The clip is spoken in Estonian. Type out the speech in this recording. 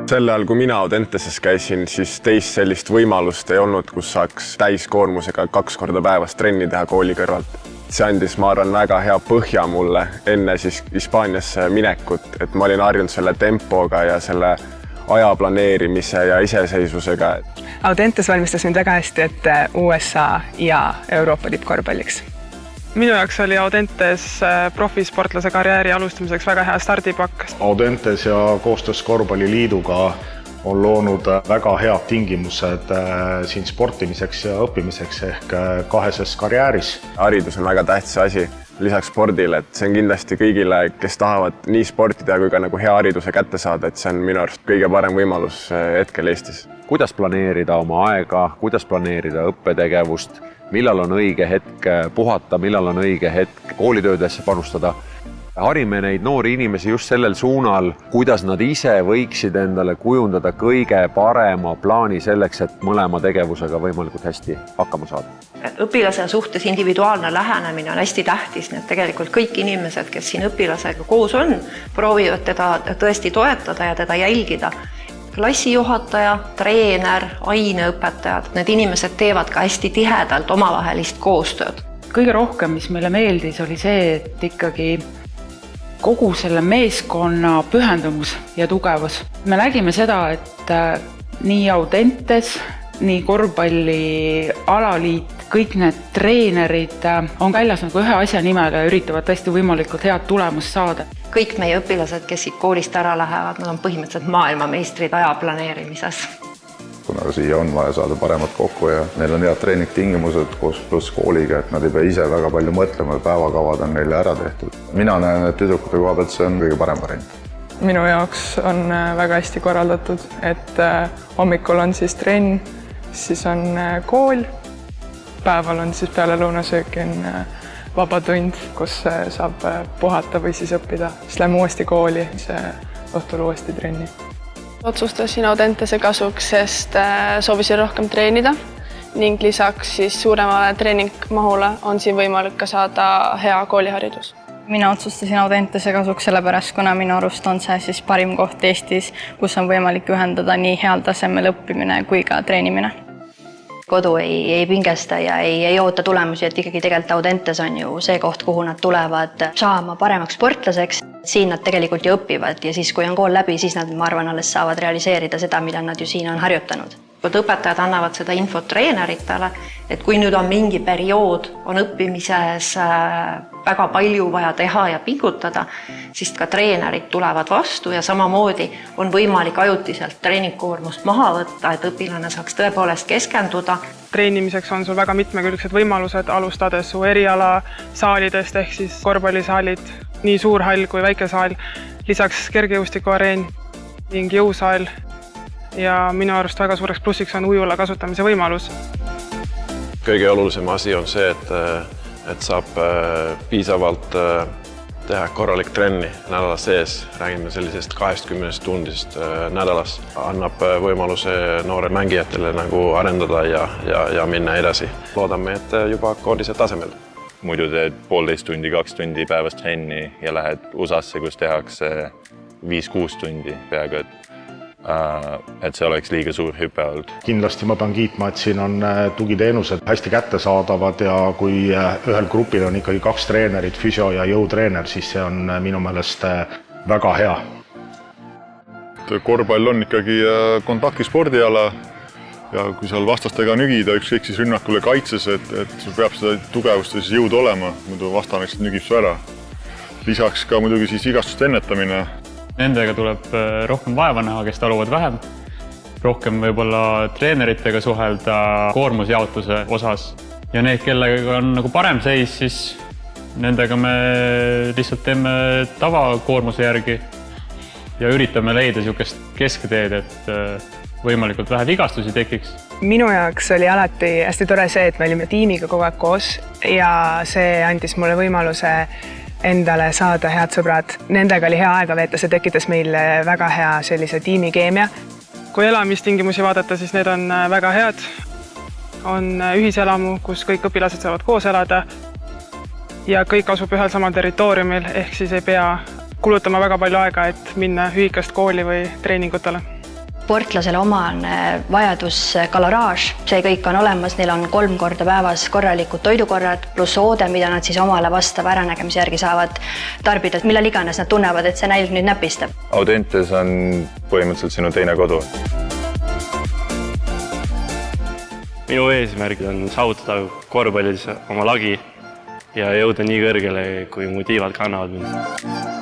Sel ajal, kui mina Audenteses käisin, siis teist sellist võimalust ei olnud, kus saaks täiskoormusega 2 korda päevas trenni teha kooli kõrvalt. See andis, ma arvan, väga hea põhja mulle enne siis Hispaaniasse minekut, et ma olin harjunud selle tempoga ja selle aja planeerimise ja iseseisvusega. Audentes valmistas mind väga hästi ette USA ja Euroopa tippkorvpalliks. Minu jaoks oli Audentes profisportlase karjääri alustamiseks väga hea stardipakk. Audentes ja koostöös Korvpalliliiduga on loonud väga head tingimused siin sportimiseks ja õppimiseks ehk kaheses karjääris. Haridus on väga tähtis asi lisaks spordile, et see on kindlasti kõigile, kes tahavad nii sportida kui ka nagu hea hariduse kätte saada, et see on minu arust kõige parem võimalus hetkel Eestis. Kuidas planeerida oma aega, kuidas planeerida õppetegevust, millal on õige hetk puhata, millal on õige hetk koolitöödesse panustada. Harime neid noori inimesi just sellel suunal, kuidas nad ise võiksid endale kujundada kõige parema plaani selleks, et mõlema tegevusega võimalikult hästi hakkama saada. Õpilase suhtes individuaalne lähenemine on hästi tähtis, nii et tegelikult kõik inimesed, kes siin õpilasega koos on, proovivad teda tõesti toetada ja teda jälgida. Klassijuhataja, treener, aineõpetajad, need inimesed teevad ka hästi tihedalt omavahelist koostööd. Kõige rohkem, mis meile meeldis, oli see, et ikkagi kogu selle meeskonna pühendumus ja tugevus. Me nägime seda, et nii Audentes, nii korvpalli alaliit, kõik need treenerid on väljas nagu ühe asja nimele ja üritavad tõesti võimalikult head tulemust saada. Kõik meie õpilased, kes siit koolist ära lähevad, nad on põhimõtteliselt maailmameistrid aja planeerimises. Kuna siia on vaja saada paremat kokku ja neil on head treeningtingimused koos pluss kooliga, et nad ei pea ise väga palju mõtlema, päevakavad on neile ära tehtud. Mina näen, et tüdrukute koha pealt see on kõige parem variant. Minu jaoks on väga hästi korraldatud, et hommikul on siis trenn, siis on kool, päeval on siis peale lõunasööki on vaba tund, kus saab puhata või siis õppida. Siis lähme uuesti kooli, õhtul uuesti trenni. Otsustasin Audentese kasuks, sest soovisin rohkem treenida ning lisaks siis suuremale treeningmahule on siin võimalik ka saada hea kooliharidus. Mina otsustasin Audentese kasuks sellepärast, kuna minu arust on see siis parim koht Eestis, kus on võimalik ühendada nii heal tasemel õppimine kui ka treenimine. Kodu ei pingesta ja ei oota tulemusi, et ikkagi tegelikult Audentes on ju see koht, kuhu nad tulevad saama paremaks sportlaseks. Siin nad tegelikult ju õpivad ja siis, kui on kool läbi, siis nad, ma arvan, alles saavad realiseerida seda, mida nad ju siin on harjutanud. Õpetajad annavad seda infot treeneritele, et kui nüüd on mingi periood, on õppimises väga palju vaja teha ja pingutada, siis ka treenerid tulevad vastu ja samamoodi on võimalik ajutiselt treeningkoormust maha võtta, et õpilane saaks tõepoolest keskenduda. Treenimiseks on sul väga mitmekülgsed võimalused, alustades su eriala saalidest ehk siis korvpallisaalid, nii suur hall kui väike saal, lisaks kergejõustikuareen ning jõusaal. Ja minu arust väga suureks plussiks on ujula kasutamise võimalus. Kõige olulisem asi on see, et saab piisavalt teha korralik trenni nädala sees. Räägime sellisest 20 tundisest nädalas. Annab võimaluse noore mängijatele nagu arendada ja minna edasi. Loodame, et juba koodise tasemel. Muidu teed 1,5 tundi, 2 tundi päevast trenni ja lähed USA-sse, kus tehakse 5-6 tundi peaaegu, et see oleks liiga suur hüpe olnud. Kindlasti ma pean kiitma, et siin on tugiteenused hästi kättesaadavad ja kui ühel grupil on ikkagi 2 treenerit, fysio ja jõutreener, siis see on minu meelest väga hea. Korvpall on ikkagi kontaktspordiala ja kui seal vastastega nügida, ükskõik siis rünnakule kaitses, et sul peab seda tugevust ja jõud olema, muidu vastane nügib su ära. Lisaks ka muidugi siis igastuste ennetamine. Nendega tuleb rohkem vaeva näha, kes taluvad vähem. Rohkem võib-olla treeneritega suhelda koormusjaotuse osas. Ja need, kellega on nagu parem seis, siis nendega me lihtsalt teeme tavakoormuse järgi ja üritame leida niisugust keskteed, et võimalikult vähe vigastusi tekiks. Minu jaoks oli alati hästi tore see, et me olime tiimiga kogu aeg koos ja see andis mulle võimaluse endale saada head sõbrad. Nendega oli hea aega veeta, see tekitas meil väga hea sellise tiimikeemia. Kui elamistingimusi vaadata, siis need on väga head. On ühiselamu, kus kõik õpilased saavad koos elada ja kõik asub ühel samal territooriumil, ehk siis ei pea kulutama väga palju aega, et minna ühikast kooli või treeningutele. sportlasele omane vajadus kaloraaž, see kõik on olemas, neil on 3 korda päevas korralikud toidukorrad, pluss oode, mida nad siis omale vastava äranägemise järgi saavad tarbida, millal iganes nad tunnevad, et see nälg nüüd näpistab. Audentes on põhimõtteliselt sinu teine kodu. Minu eesmärk on saavutada korvpallis oma lagi ja jõuda nii kõrgele, kui mu tiivad kannavad mind.